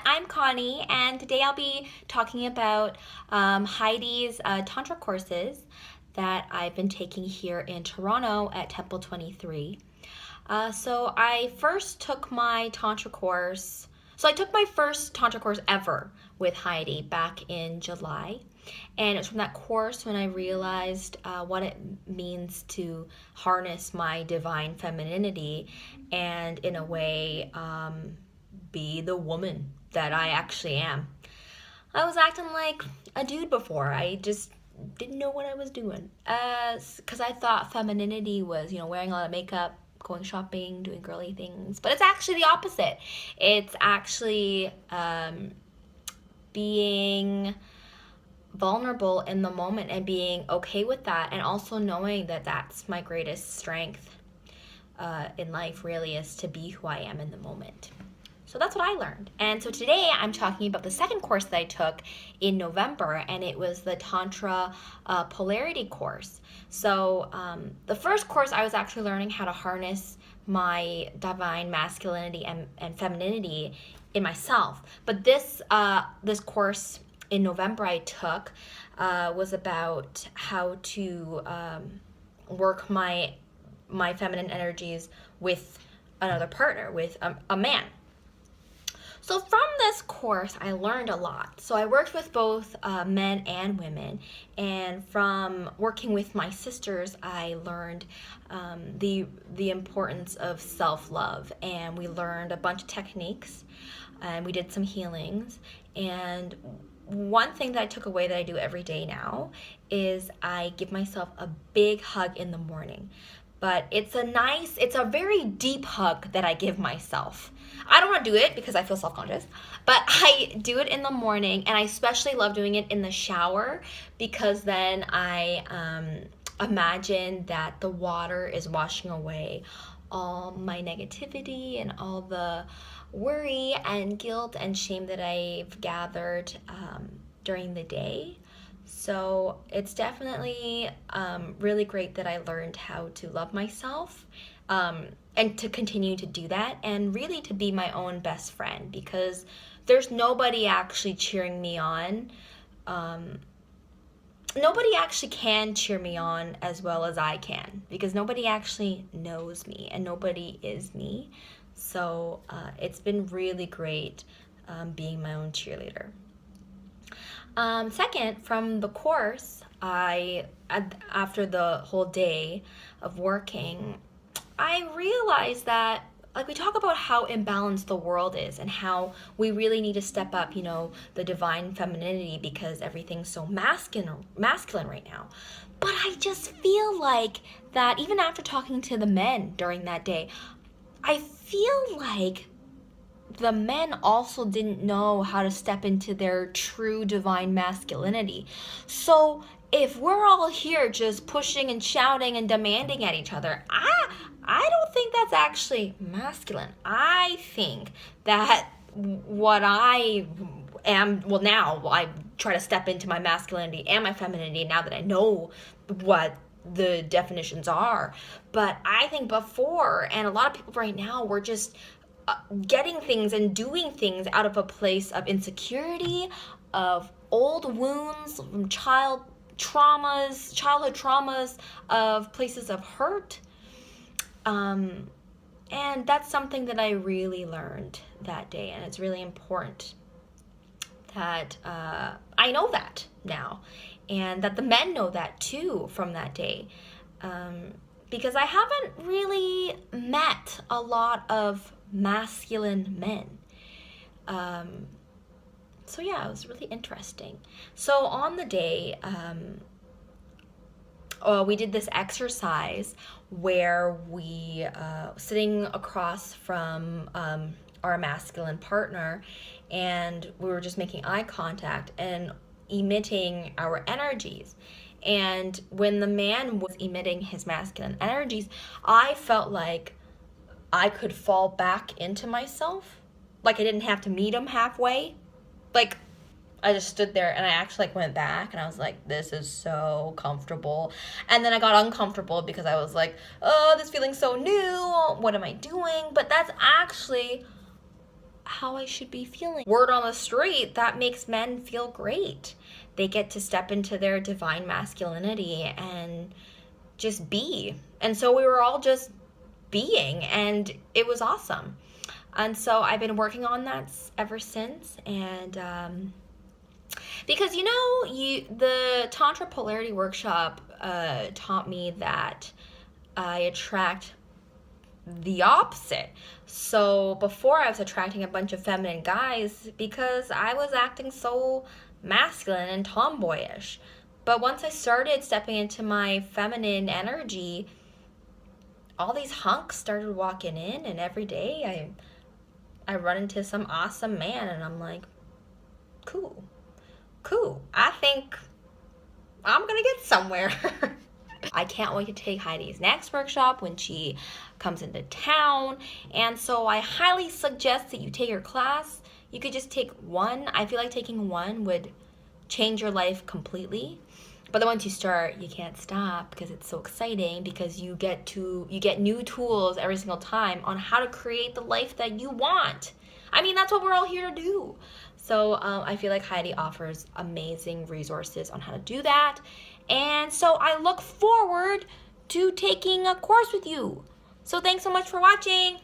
I'm Connie, and today I'll be talking about Heidi's Tantra courses that I've been taking here in Toronto at Temple 23. So I first took my Tantra course. So I took my first Tantra course ever with Heidi back in July. And it's from that course when I realized what it means to harness my divine femininity and, in a way, be the woman that I actually am. I was acting like a dude before. I just didn't know what I was doing. Because I thought femininity was, wearing a lot of makeup, going shopping, doing girly things. But it's actually the opposite. It's actually being vulnerable in the moment and being okay with that, and also knowing that that's my greatest strength in life, really, is to be who I am in the moment. So that's what I learned. And so today I'm talking about the second course that I took in November, and it was the Tantra Polarity course. So the first course, I was actually learning how to harness my divine masculinity and femininity in myself. But this course in November I took was about how to work my feminine energies with another partner, with a man. So from this course, I learned a lot. So I worked with both men and women, and from working with my sisters, I learned the importance of self-love, and we learned a bunch of techniques, and we did some healings. And one thing that I took away that I do every day now is I give myself a big hug in the morning. But it's a very deep hug that I give myself. I don't want to do it because I feel self-conscious, but I do it in the morning, and I especially love doing it in the shower because then I imagine that the water is washing away all my negativity and all the worry and guilt and shame that I've gathered during the day. So it's definitely really great that I learned how to love myself and to continue to do that, and really to be my own best friend, because there's nobody actually cheering me on. Nobody actually can cheer me on as well as I can, because nobody actually knows me and nobody is me. So it's been really great being my own cheerleader. Second, from the course, after the whole day of working, I realized that, like, we talk about how imbalanced the world is and how we really need to step up, the divine femininity, because everything's so masculine right now. But I just feel like that even after talking to the men during that day, I feel like the men also didn't know how to step into their true divine masculinity. So if we're all here just pushing and shouting and demanding at each other, I don't think that's actually masculine. I think that what I am, well, now I try to step into my masculinity and my femininity now that I know what the definitions are. But I think before, and a lot of people right now, were just getting things and doing things out of a place of insecurity, of old wounds from childhood traumas, of places of hurt. And that's something that I really learned that day, and it's really important that I know that now, and that the men know that too from that day, because I haven't really met a lot of masculine men. So yeah, it was really interesting. So on the day, we did this exercise where we sitting across from our masculine partner, and we were just making eye contact and emitting our energies. And when the man was emitting his masculine energies, I felt like I could fall back into myself. Like I didn't have to meet him halfway. Like I just stood there, and I actually went back, and I was like, this is so comfortable. And then I got uncomfortable because I was like, oh, this feeling's so new. What am I doing? But that's actually how I should be feeling. Word on the street, that makes men feel great. They get to step into their divine masculinity and just be. And so we were all just being, and it was awesome. And so I've been working on that ever since. And because the Tantra Polarity workshop taught me that I attract the opposite. So before, I was attracting a bunch of feminine guys because I was acting so masculine and tomboyish. But once I started stepping into my feminine energy, all these hunks started walking in, and every day I run into some awesome man, and I'm like, cool. I think I'm gonna get somewhere. I can't wait to take Heidi's next workshop when she comes into town. And so I highly suggest that you take her class. You could just take one. I feel like taking one would change your life completely. But then once you start, you can't stop because it's so exciting, because you get new tools every single time on how to create the life that you want. I mean, that's what we're all here to do. So I feel like Heidi offers amazing resources on how to do that. And so I look forward to taking a course with you. So thanks so much for watching.